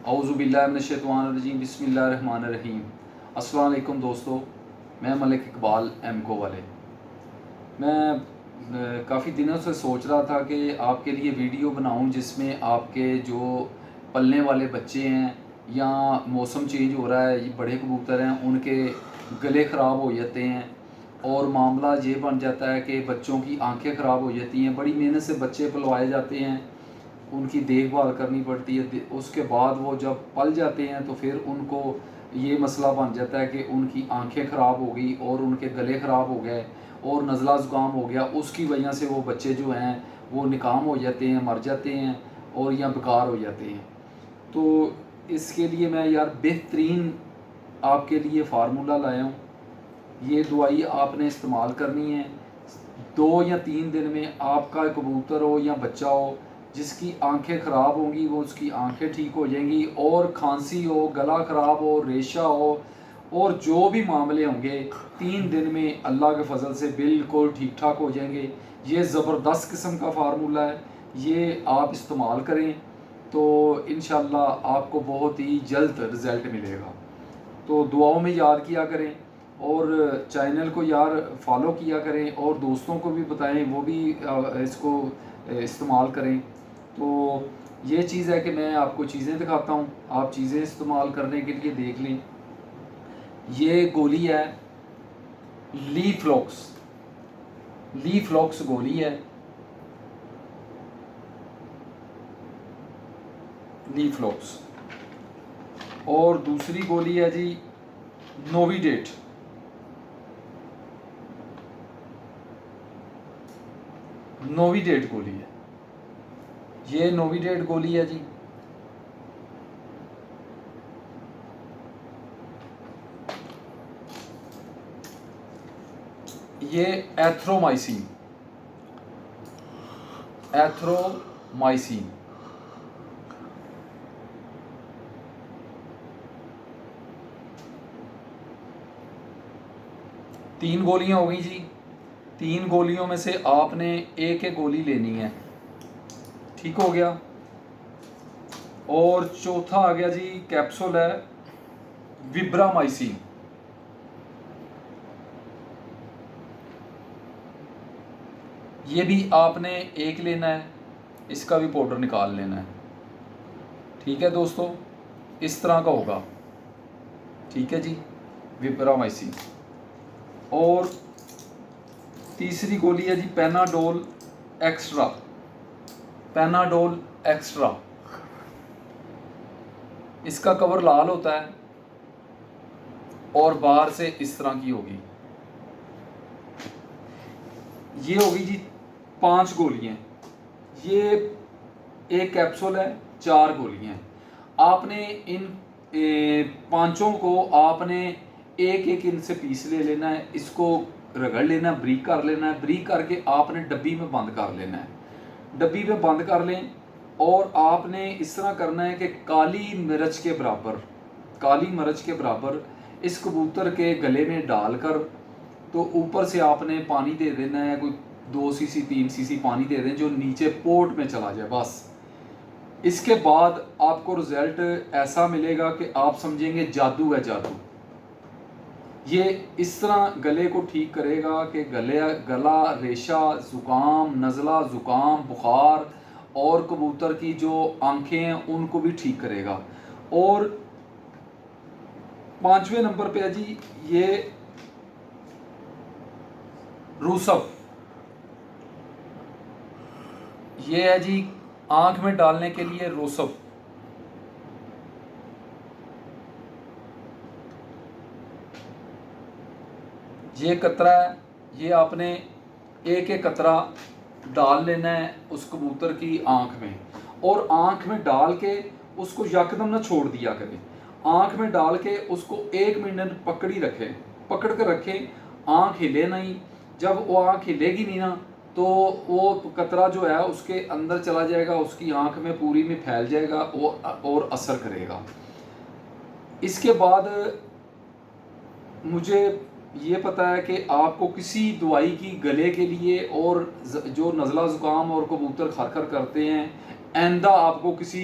औज़ु बिल्लाहि मिनश्शैतानिर्रजीम बिस्मिल्लाहिर्रहमानिर्रहीम। अस्सलाम वालेकुम दोस्तों, मैं मलिक इकबाल एमको वाले। मैं काफ़ी दिनों से सोच रहा था कि आपके लिए वीडियो बनाऊं जिसमें आपके जो पलने वाले बच्चे हैं या मौसम चेंज हो रहा है, ये बड़े कबूतर हैं, उनके गले ख़राब हो जाते हैं और मामला ये बन जाता है कि बच्चों की आंखें ख़राब हो जाती हैं। बड़ी मेहनत से बच्चे पलवाए जाते हैं, उनकी देखभाल करनी पड़ती है। उसके बाद वो जब पल जाते हैं तो फिर उनको ये मसला बन जाता है कि उनकी आंखें ख़राब हो गई और उनके गले ख़राब हो गए और नज़ला ज़ुकाम हो गया। उसकी वजह से वो बच्चे जो हैं वो निकाम हो जाते हैं, मर जाते हैं और या बेकार हो जाते हैं। तो इसके लिए मैं यार बेहतरीन आपके लिए फार्मूला लाया हूँ। ये दवाई आपने इस्तेमाल करनी है। 2 या 3 दिन में आपका कबूतर हो या बच्चा हो जिसकी आंखें ख़राब होंगी वो उसकी आंखें ठीक हो जाएंगी, और खांसी हो, गला ख़राब हो, रेशा हो और जो भी मामले होंगे 3 दिन में अल्लाह के फजल से बिल्कुल ठीक ठाक हो जाएंगे। ये ज़बरदस्त किस्म का फार्मूला है, ये आप इस्तेमाल करें तो इंशाल्लाह आपको बहुत ही जल्द रिज़ल्ट मिलेगा। तो दुआओं में याद किया करें और चैनल को यार फॉलो किया करें और दोस्तों को भी बताएं, वो भी इसको इस्तेमाल करें। तो ये चीज़ है कि मैं आपको चीज़ें दिखाता हूँ, आप चीज़ें इस्तेमाल करने के लिए देख लें। ये गोली है लीफ्लॉक्स, लीफ्लॉक्स गोली है, लीफ्लॉक्स। और दूसरी गोली है जी नोविडेट, नोविडेट गोली है, ये नोविडेट गोली है जी। ये एथ्रोमाइसिन, एथ्रोमाइसिन। तीन गोलियां हो गई जी। 3 गोलियों में से आपने एक एक गोली लेनी है, ठीक हो गया। और चौथा आ गया जी कैप्सूल है विब्रामाइसिन, ये भी आपने एक लेना है, इसका भी पाउडर निकाल लेना है। ठीक है दोस्तों, इस तरह का होगा, ठीक है जी, विब्रामाइसिन। और तीसरी गोली है जी पैनाडोल एक्स्ट्रा, पैनाडोल एक्स्ट्रा। इसका कवर लाल होता है और बाहर से इस तरह की होगी। ये होगी जी 5 गोलियां, ये एक कैप्सूल है, 4 गोलियां। आपने इन 5 को आपने एक एक इनसे पीस ले लेना है, इसको रगड़ लेना है, ब्रीक कर लेना है। ब्रीक करके आपने डब्बी में बंद कर लेना है, डब्बी में बंद कर लें। और आपने इस तरह करना है कि काली मिर्च के बराबर, काली मिर्च के बराबर इस कबूतर के गले में डालकर तो ऊपर से आपने पानी दे देना है, कोई 2 सीसी 3 सीसी पानी दे दें जो नीचे पोर्ट में चला जाए बस। इसके बाद आपको रिजल्ट ऐसा मिलेगा कि आप समझेंगे जादू है, जादू। ये इस तरह गले को ठीक करेगा कि गला, रेशा, ज़ुकाम, नज़ला ज़ुकाम, बुखार और कबूतर की जो आंखें हैं उनको भी ठीक करेगा। और 5वें नंबर पे है जी ये रूसफ, ये है जी आंख में डालने के लिए रूसफ। ये कतरा है, ये आपने एक एक कतरा डाल लेना है उस कबूतर की आंख में, और आंख में डाल के उसको यकदम ना छोड़ दिया करें। आंख में डाल के उसको 1 मिनट पकड़ कर रखें, आंख हिले नहीं। जब वो आंख हिलेगी नहीं ना तो वो कतरा जो है उसके अंदर चला जाएगा, उसकी आंख में पूरी में फैल जाएगा और असर करेगा। इसके बाद मुझे ये पता है कि आपको किसी दवाई की गले के लिए और जो नज़ला ज़ुकाम और कबूतर खर खर करते हैं, आइंदा आपको किसी